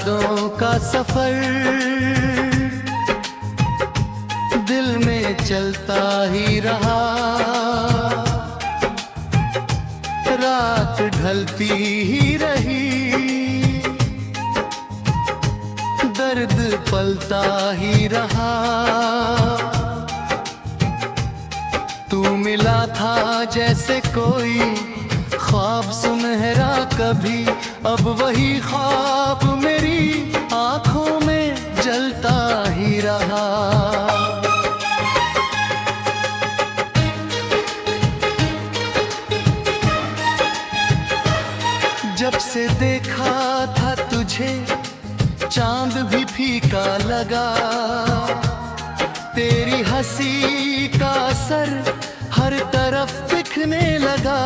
यादों का सफर दिल में चलता ही रहा। रात ढलती ही रही, दर्द पलता ही रहा। तू मिला था जैसे कोई ख्वाब सुनहरा कभी, अब वही ख्वाब मेरी आंखों में जलता ही रहा। जब से देखा था तुझे चांद भी फीका लगा, तेरी हंसी का असर हर तरफ दिखने लगा।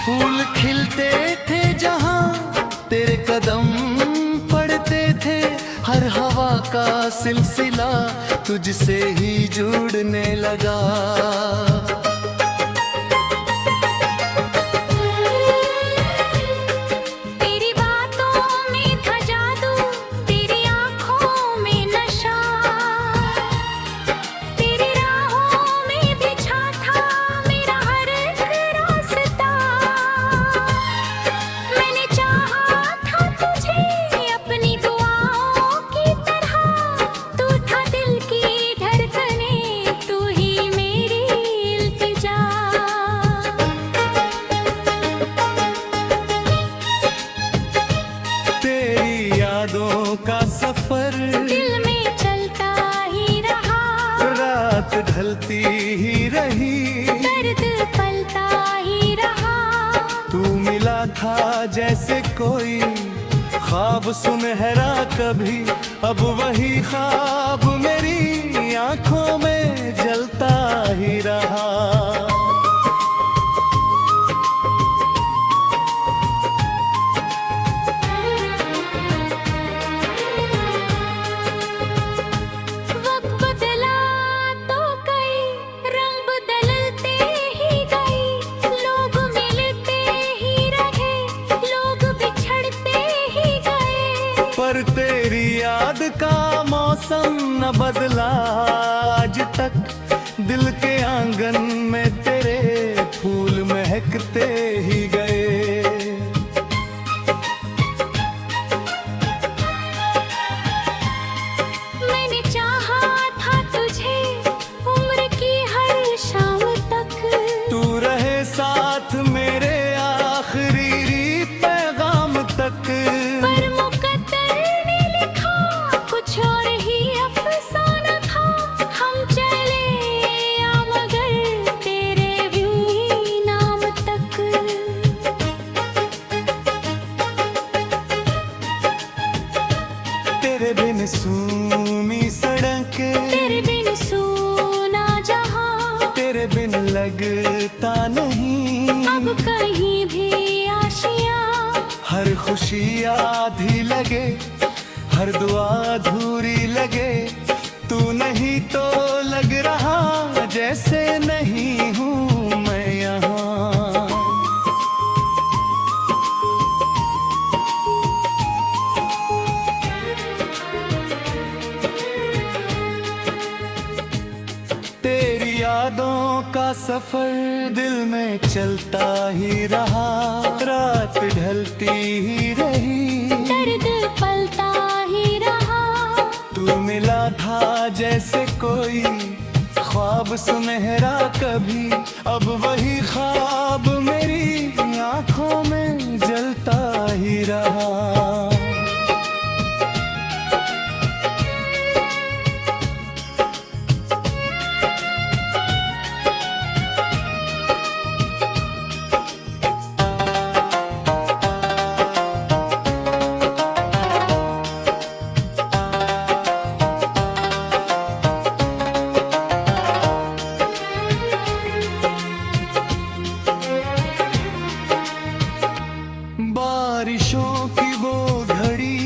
फूल खिलते थे जहां तेरे कदम पड़ते थे, हर हवा का सिलसिला तुझसे ही जुड़ने लगा। यादों का सफर दिल में चलता ही रहा। रात ढलती ही रही, दर्द पलता ही रहा। तू मिला था जैसे कोई ख्वाब सुनहरा कभी, अब वही ख्वाब मेरी आंखों में जलता ही रहा। पर तेरी याद का मौसम न बदला आज तक, दिल के आंगन में तेरे फूल महकते ही गए। मैंने चाहा था तुझे उम्र की हर शाम तक, तू रहे साथ मेरे आखिरी पैगाम तक। और ही अफसाना था, हम चले या मगर तेरे भी नाम तक। तेरे बिन सूनी सड़क, तेरे बिन सूना जहां, तेरे बिन लगता नहीं अब कहीं भी आशियां। हर खुशी आधी लगे, हर दुआ अधूरी लगे, तू नहीं तो लग रहा जैसे नहीं हूँ मैं यहाँ। तेरी यादों का सफर दिल में चलता ही रहा। रात ढलती ही रही, दर्द पलता ही रहा। तू मिला था जैसे कोई ख्वाब सुनहरा कभी, अब वही ख्वाब मेरी आंखों में जलता ही रहा। बारिशों की वो घड़ी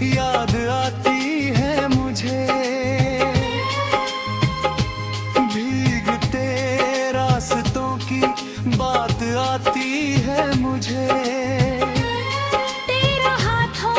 याद आती है मुझे, भीगते रास्तों की बात आती है मुझे। तेरा हाथों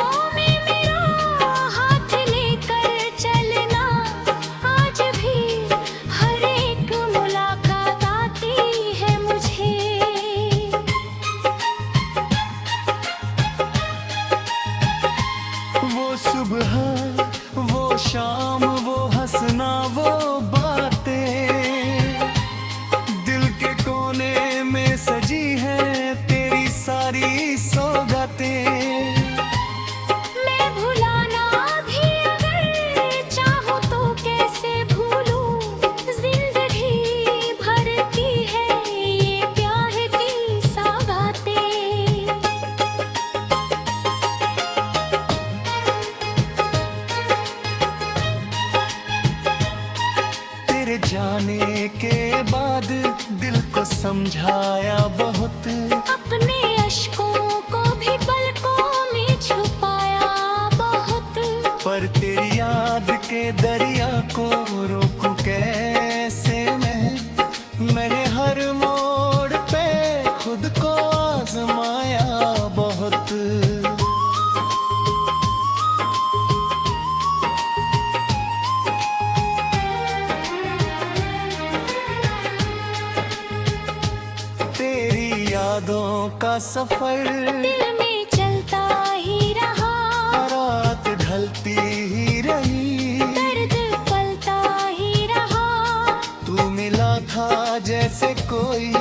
आजमाया बहुत, अपने अश्कों को भी पलकों में छुपाया बहुत। पर तेरी याद के दरिया को रोकूं कैसे मैंने हर मोड़ पे खुद को आजमाया बहुत। तेरी यादों का सफर दिल में चलता ही रहा, रात ढलती ही रही, दर्द पलता ही रहा। तू मिला था जैसे कोई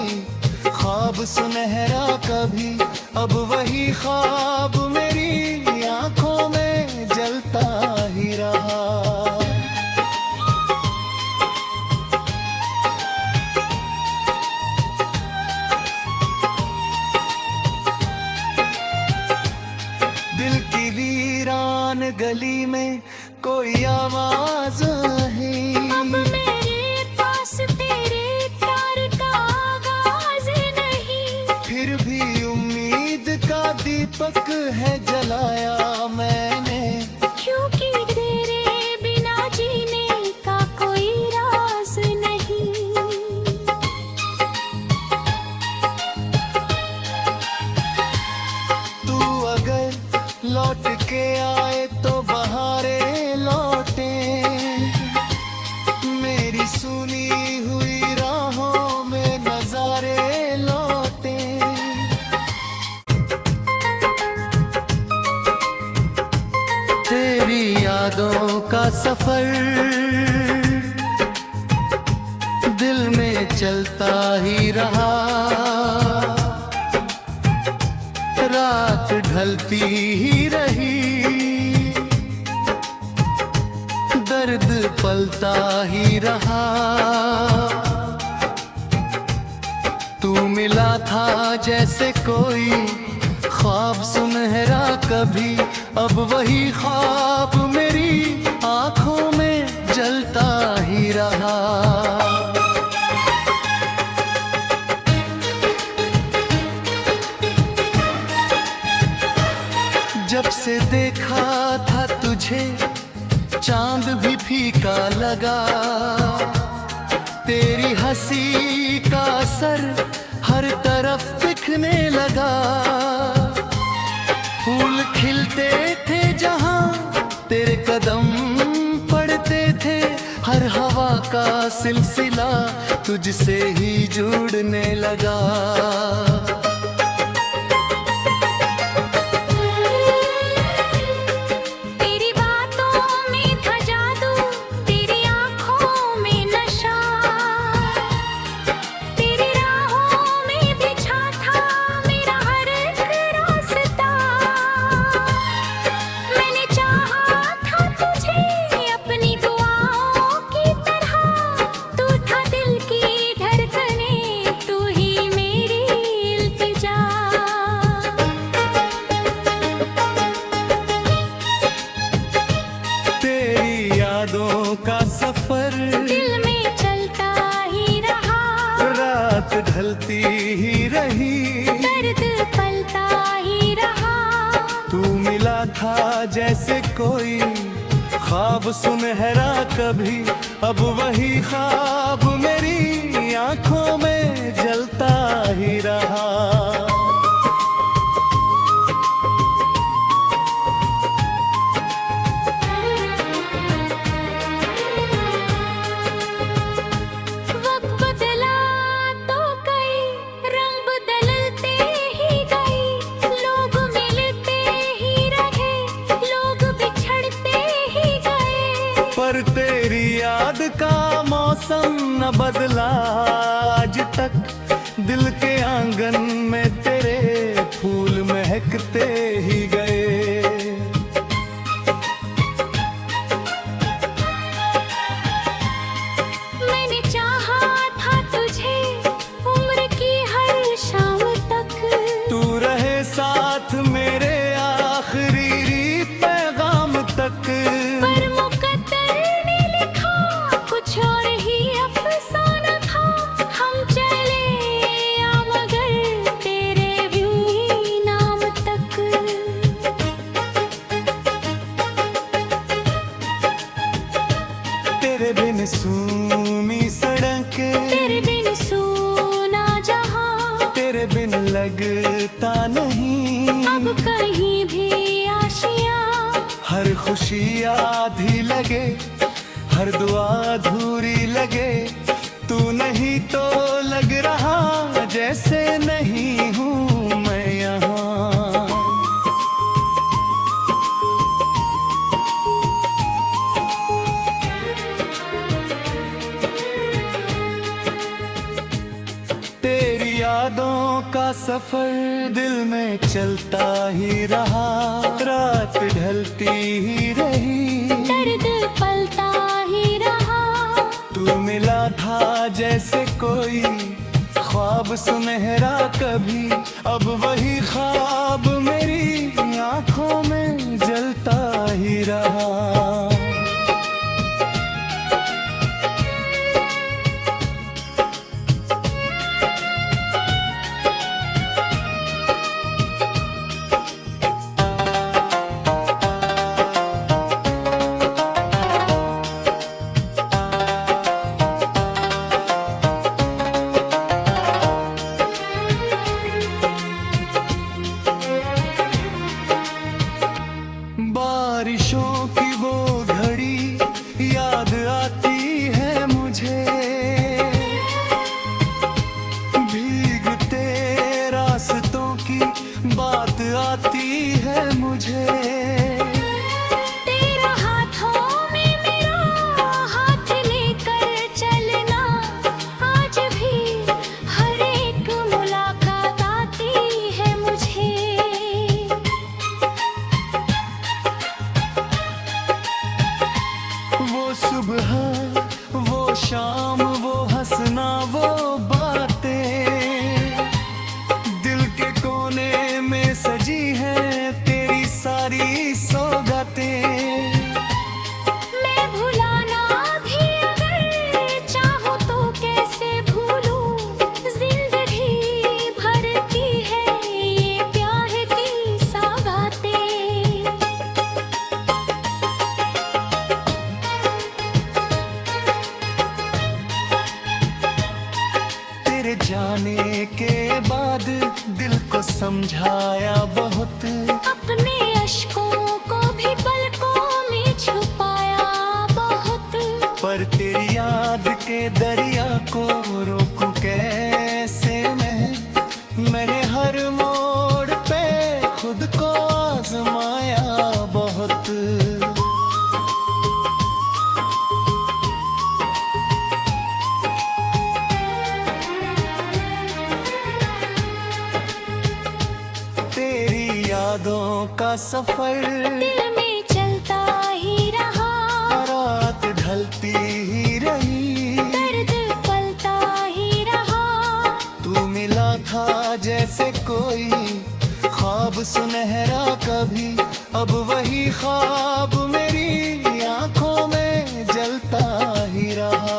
ख्वाब सुनहरा कभी, अब वही ख्वाब मेरी आंखों में जलता ही रहा। दिल की वीरान गली में कोई आवाज नहीं, अब मेरे पास तेरे प्यार का आगाज नहीं। फिर भी उम्मीद का दीपक है जलाया मैंने, क्योंकि तेरे बिना जीने का कोई राज नहीं। तू अगर लौट के आए तो बहारे लौटे, मेरी सुनी हुई राहों में नजारे लौटे। तेरी यादों का सफर दिल में चलता ही रहा, रात ढलती ही रही, दर्द पलता ही रहा। तू मिला था जैसे कोई ख्वाब सुनहरा कभी, अब वही ख्वाब मेरी आंखों में जलता ही रहा। जब से देखा था तुझे चांद भी फीका लगा, तेरी हंसी का असर हर तरफ दिखने लगा। फूल खिलते थे जहां तेरे कदम पड़ते थे, हर हवा का सिलसिला तुझसे ही जुड़ने लगा। यादों का सफर दिल में चलता ही रहा, रात ढलती ही रही, दर्द पलता ही रहा। तू मिला था जैसे कोई ख्वाब सुनहरा कभी, अब वही ख्वाब मेरी आंखों में जलता ही रहा। पर तेरी याद का मौसम न बदला आज तक, दिल के आंगन में तेरे फूल महकते ही गए। मैंने चाहा था तुझे उम्र की हर शाम तक, तू रहे साथ मेरे आखिरी पैगाम तक। पर मुकद्दर ने लिखा कुछ और ही अफसाना था, हम चले या मगर तेरे बिन लगता नहीं। अब कहीं भी आशियाँ, हर खुशी आधी लगे, हर दुआ अधूरी लगे। तू नहीं तो लग रहा जैसे नहीं हूँ मैं यहाँ। तेरी यादों का सफर दिल में चलता ही रहा, रात ढलती ही रही, दर्द पलता ही रहा। तू मिला था जैसे कोई ख्वाब सुनहरा कभी, अब वही ख्वाब मेरी आंखों में जलता ही रहा। बारिशों की वो घड़ी याद आती है मुझे, भीगते रास्तों की बात आती है मुझे। तेरा हाथों में मेरा हाथ लेकर चलना, आज भी हर एक मुलाकात आती है मुझे। वो सुबह, वो शाम, वो हंसना, वो बातें दिल के कोने में सजी हैं तेरी सारी सौगातें। मैं भुलाना भी अगर चाहूँ तो कैसे भूलूं, जिंदगी भरती है ये प्यार की सौगातें। तेरे जाने के बाद दिल को समझाया बहुत, अपने अश्कों को भी पलकों में छुपाया बहुत। पर तेरी याद के दरिया को रोकूं कैसे मैंने हर मोड़ पे खुद को आजमाया बहुत। तेरी यादों का सफर दिल में चलता ही रहा, रात ढलती ही रही, दर्द पलता ही रहा। तू मिला था जैसे कोई ख्वाब सुनहरा कभी, अब वही ख्वाब मेरी आंखों में जलता ही रहा।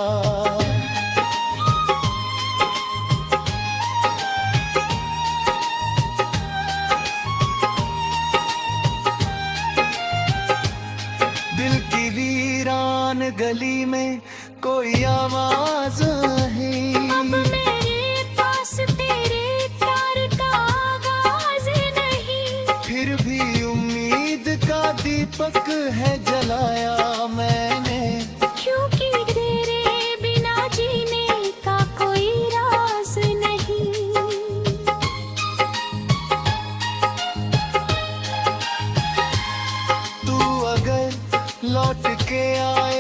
दिल की वीरान गली में कोई आवाज है, अब मेरे पास तेरे प्यार का आगाज नहीं। फिर भी उम्मीद का दीपक है जलाया मैंने, क्योंकि तेरे बिना जीने का कोई राज नहीं। तू अगर लौट के आए